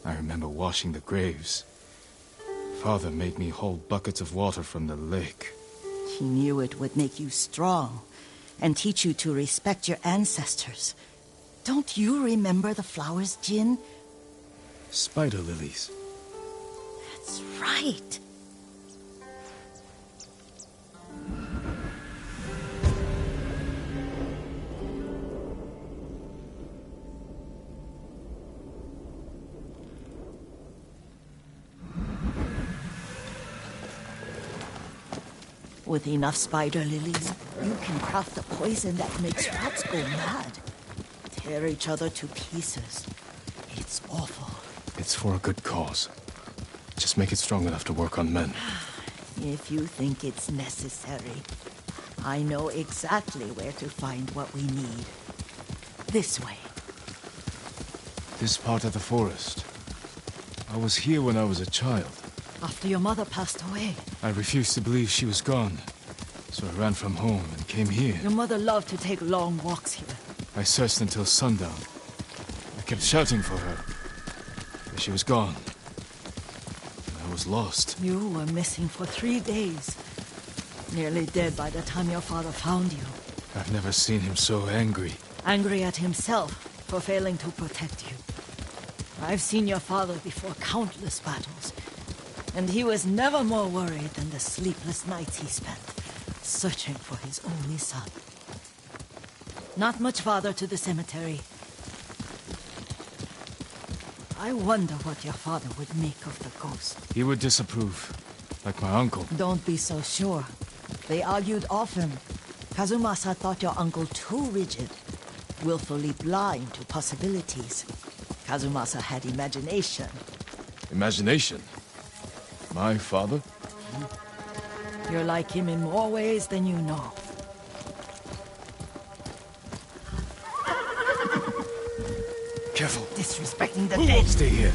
I remember washing the graves. Father made me hold buckets of water from the lake. He knew it would make you strong and teach you to respect your ancestors. Don't you remember the flowers, Jin? Spider lilies. That's right. With enough spider lilies, you can craft a poison that makes rats go mad. Tear each other to pieces. It's awful. It's for a good cause. Just make it strong enough to work on men. If you think it's necessary, I know exactly where to find what we need. This way. This part of the forest. I was here when I was a child. After your mother passed away. I refused to believe she was gone. So I ran from home and came here. Your mother loved to take long walks here. I searched until sundown. I kept shouting for her. But she was gone. I was lost. You were missing for 3 days. Nearly dead by the time your father found you. I've never seen him so angry. Angry at himself for failing to protect you. I've seen your father before countless battles. And he was never more worried than the sleepless nights he spent searching for his only son. Not much farther to the cemetery. I wonder what your father would make of the ghost. He would disapprove, like my uncle. Don't be so sure. They argued often. Kazumasa thought your uncle too rigid, willfully blind to possibilities. Kazumasa had imagination. Imagination? My father? You're like him in more ways than you know. Careful. Disrespecting the dead. Stay here.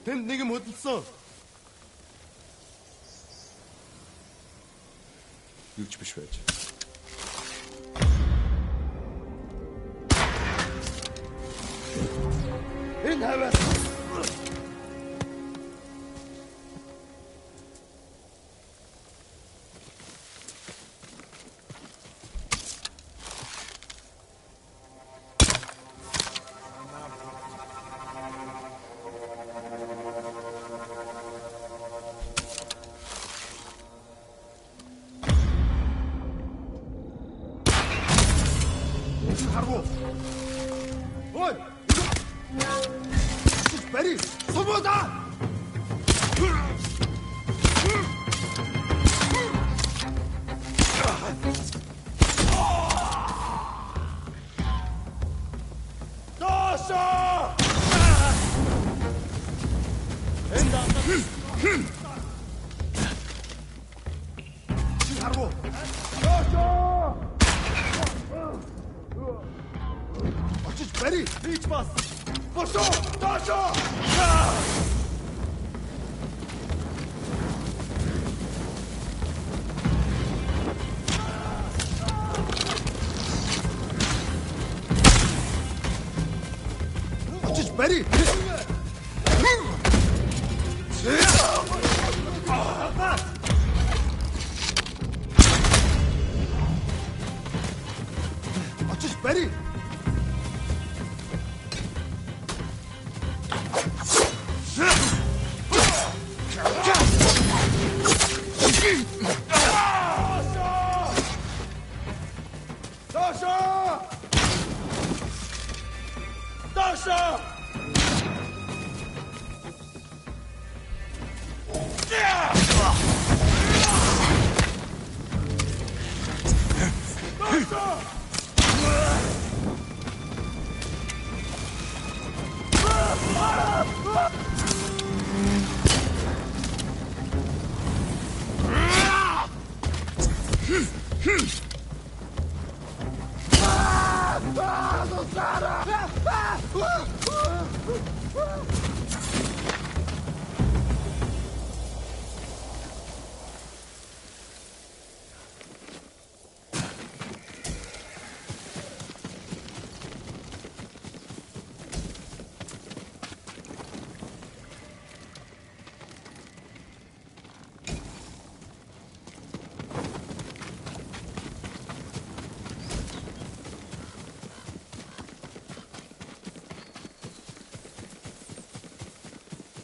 뱀 4개 못 써. Lügt beschwert. In Herbert. 가고. 어이! 베리! 소모다! 도서! 엔다! 가고. 도서! Ready? Reach bus! Posso! Dojo! Just Betty! Just Betty!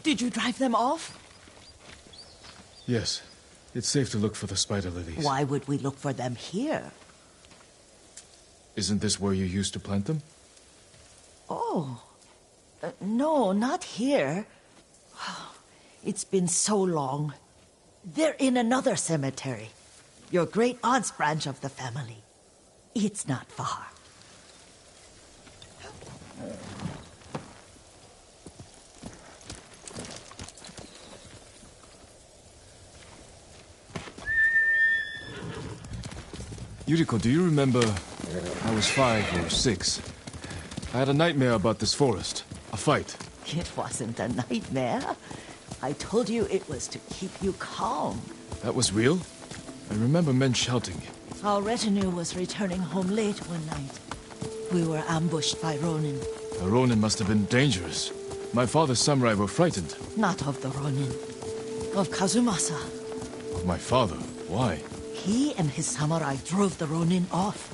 Did you drive them off? Yes. It's safe to look for the spider lilies. Why would we look for them here? Isn't this where you used to plant them? Oh. No, not here. It's been so long. They're in another cemetery. Your great-aunt's branch of the family. It's not far. Yuriko, do you remember? I was 5 or 6. I had a nightmare about this forest. A fight. It wasn't a nightmare. I told you it was to keep you calm. That was real? I remember men shouting. Our retinue was returning home late one night. We were ambushed by Ronin. The Ronin must have been dangerous. My father's samurai were frightened. Not of the Ronin. Of Kazumasa. Of my father? Why? He and his samurai drove the Ronin off.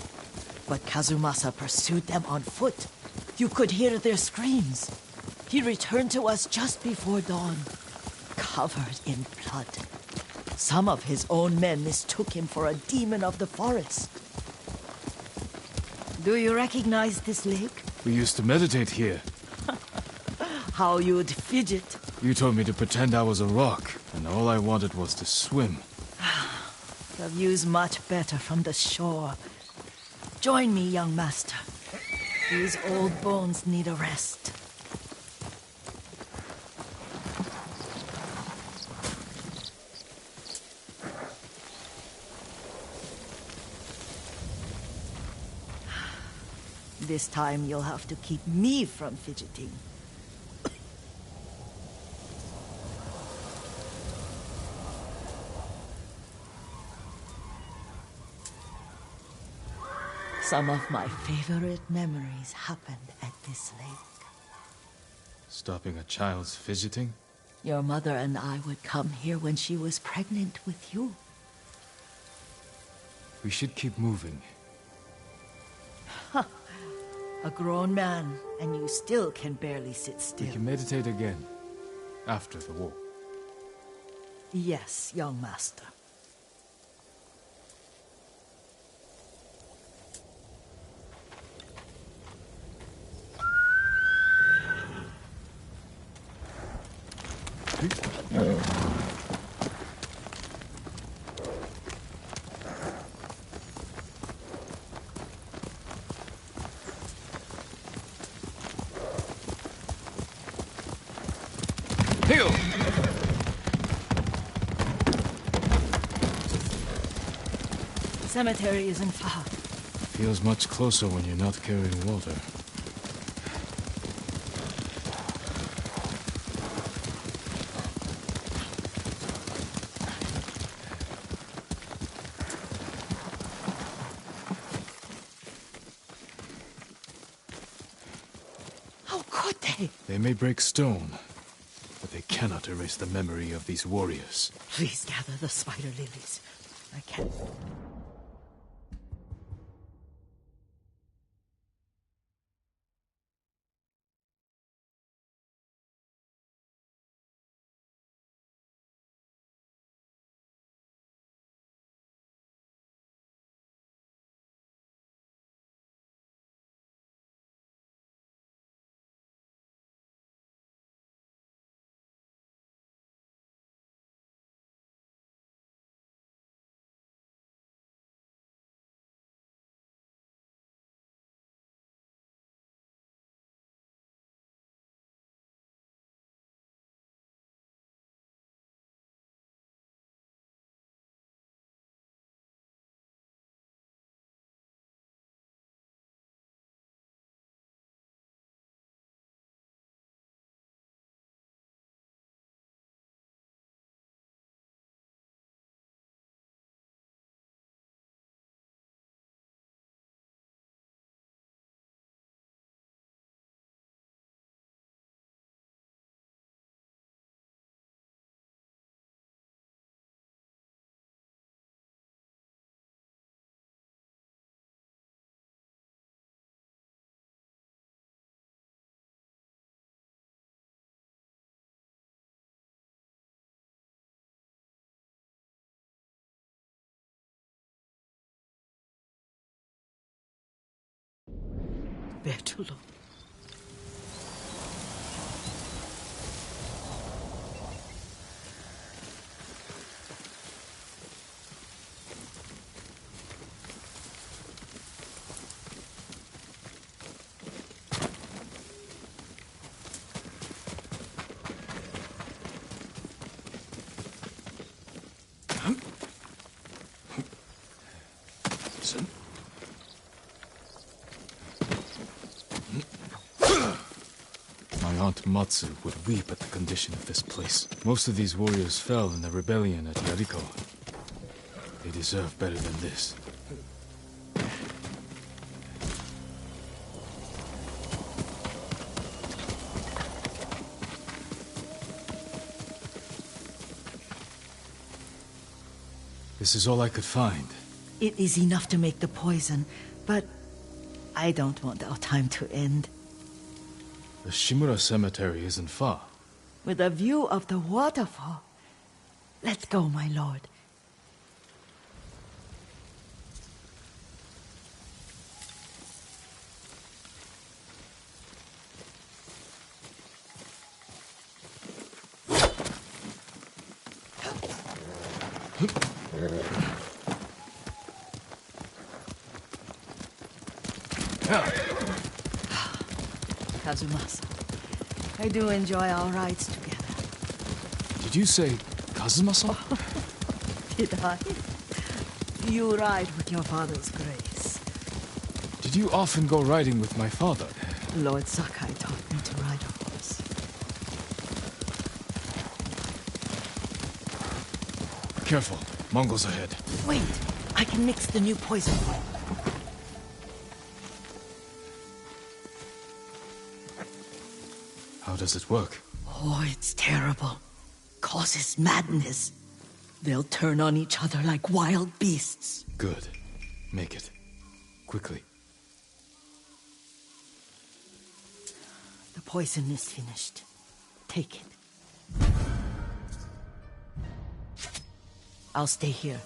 But Kazumasa pursued them on foot. You could hear their screams. He returned to us just before dawn, covered in blood. Some of his own men mistook him for a demon of the forest. Do you recognize this lake? We used to meditate here. How you'd fidget. You told me to pretend I was a rock, and all I wanted was to swim. The view's much better from the shore. Join me, young master. These old bones need a rest. This time you'll have to keep me from fidgeting. Some of my favorite memories happened at this lake. Stopping a child's fidgeting? Your mother and I would come here when she was pregnant with you. We should keep moving. A grown man, and you still can barely sit still. We can meditate again, after the war. Yes, young master. Heal! Cemetery isn't far. Feels much closer when you're not carrying water. How could they? They may break stone, but they cannot erase the memory of these warriors. Please gather the spider lilies. I can't. Bertulo. My Aunt Matsu would weep at the condition of this place. Most of these warriors fell in the rebellion at Yariko. They deserve better than this. This is all I could find. It is enough to make the poison, but I don't want our time to end. The Shimura Cemetery isn't far. With a view of the waterfall. Let's go, my lord. Kazumasa, I do enjoy our rides together. Did you say Kazuma-san? Did I? You ride with your father's grace. Did you often go riding with my father? Lord Sakai taught me to ride a horse. Careful, Mongols ahead. Wait, I can mix the new poison. How does it work? Oh, it's terrible. Causes madness. They'll turn on each other like wild beasts. Good. Make it. Quickly. The poison is finished. Take it. I'll stay here.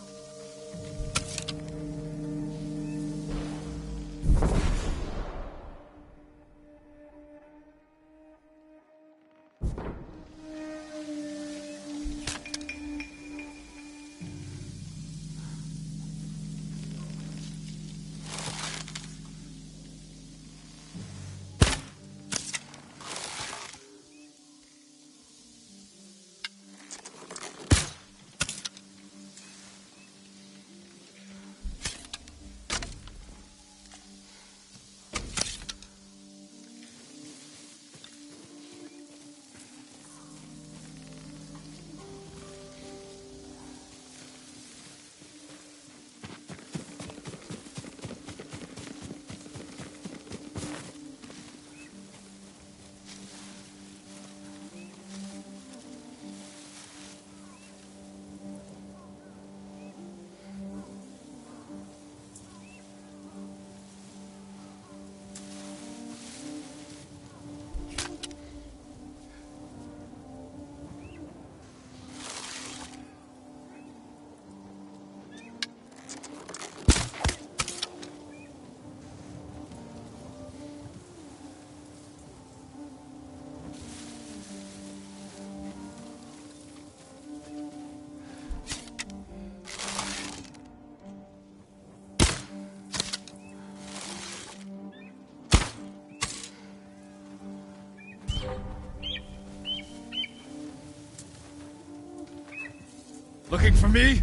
Looking for me?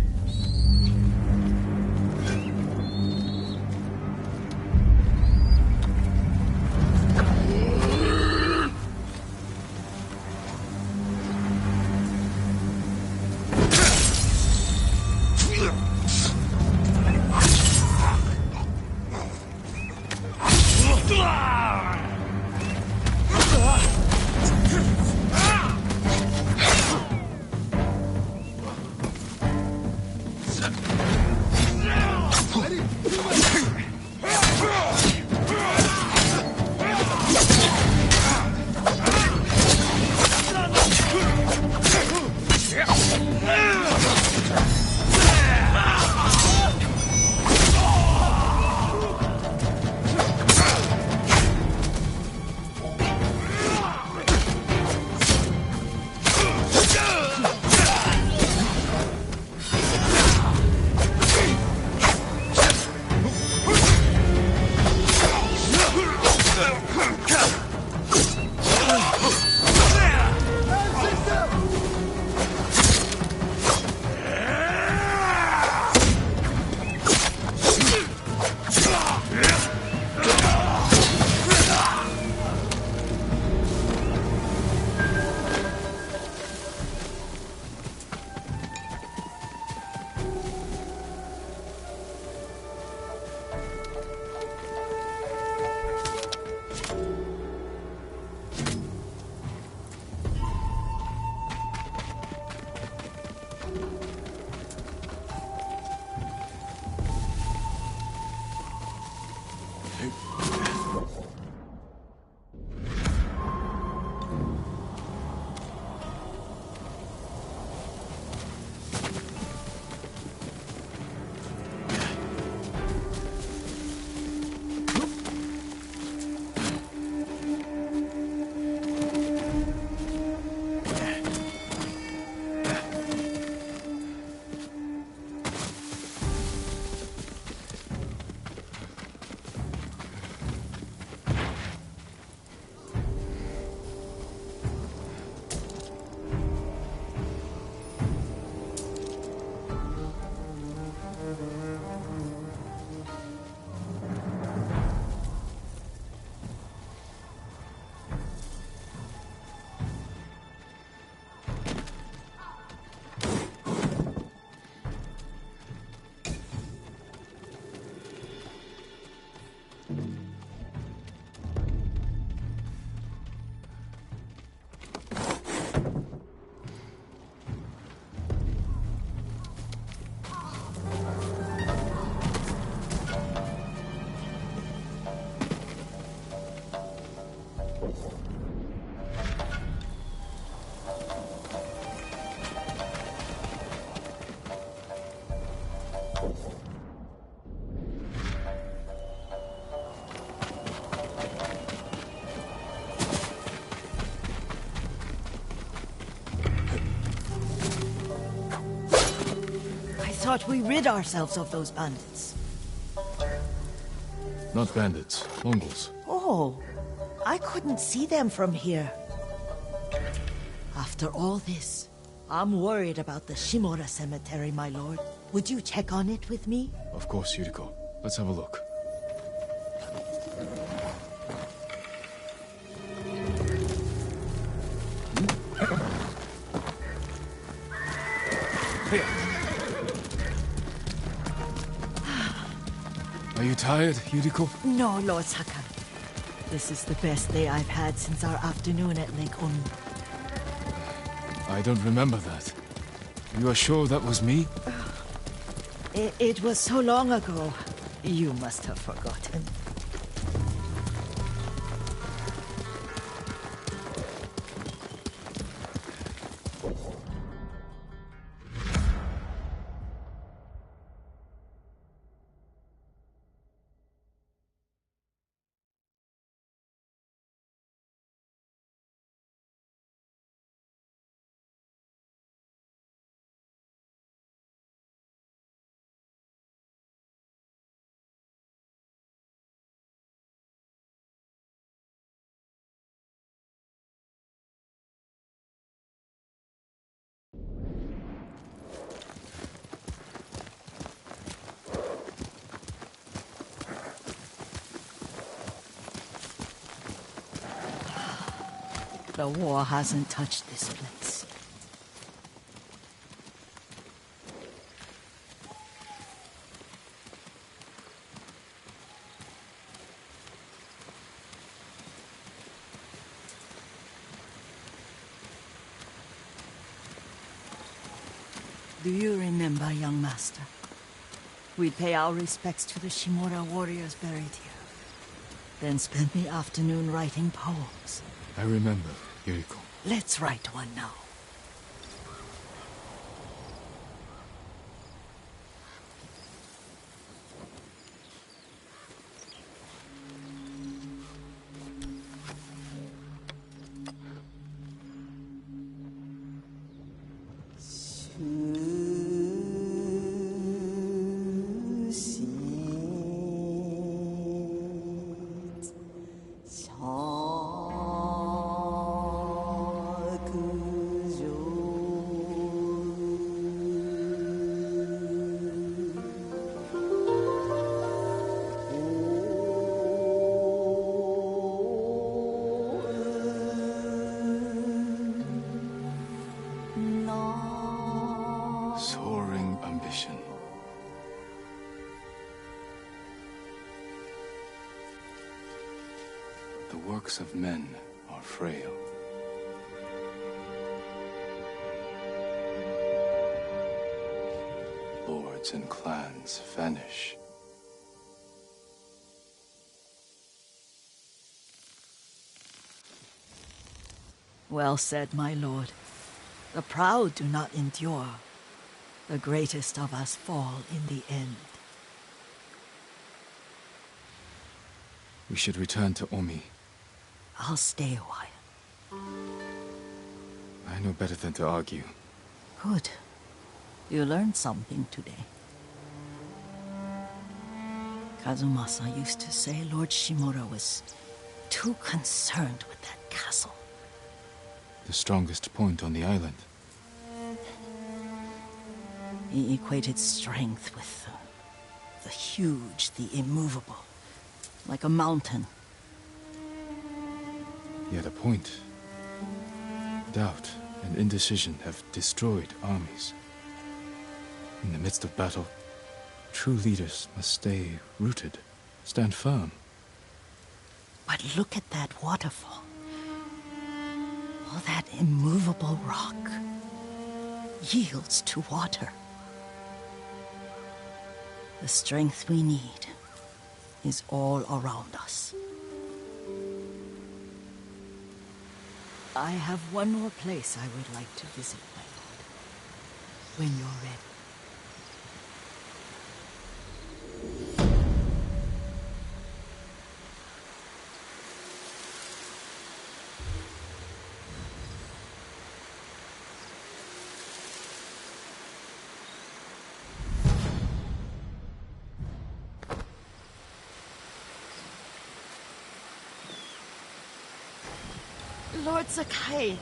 I thought we rid ourselves of those bandits. Not bandits, Mongols. Oh, I couldn't see them from here. After all this, I'm worried about the Shimura cemetery, my lord. Would you check on it with me? Of course, Yuriko. Let's have a look. Are you tired, Yuriko? No, Lord Sakai. This is the best day I've had since our afternoon at Lake Onu. I don't remember that. You are sure that was me? It was so long ago. You must have forgotten. The war hasn't touched this place. Do you remember, young master? We'd pay our respects to the Shimura warriors buried here, then spend the afternoon writing poems. I remember, Yuriko. Let's write one now. Soaring ambition. The works of men are frail. Lords and clans vanish. Well said, my lord. The proud do not endure. The greatest of us fall in the end. We should return to Omi. I'll stay a while. I know better than to argue. Good. You learned something today. Kazumasa used to say Lord Shimura was too concerned with that castle. The strongest point on the island. He equated strength with the huge, the immovable, like a mountain. Yet a point. Doubt and indecision have destroyed armies. In the midst of battle, true leaders must stay rooted, stand firm. But look at that waterfall. All that immovable rock yields to water. The strength we need is all around us. I have one more place I would like to visit, my lord. When you're ready. Lord Sakai.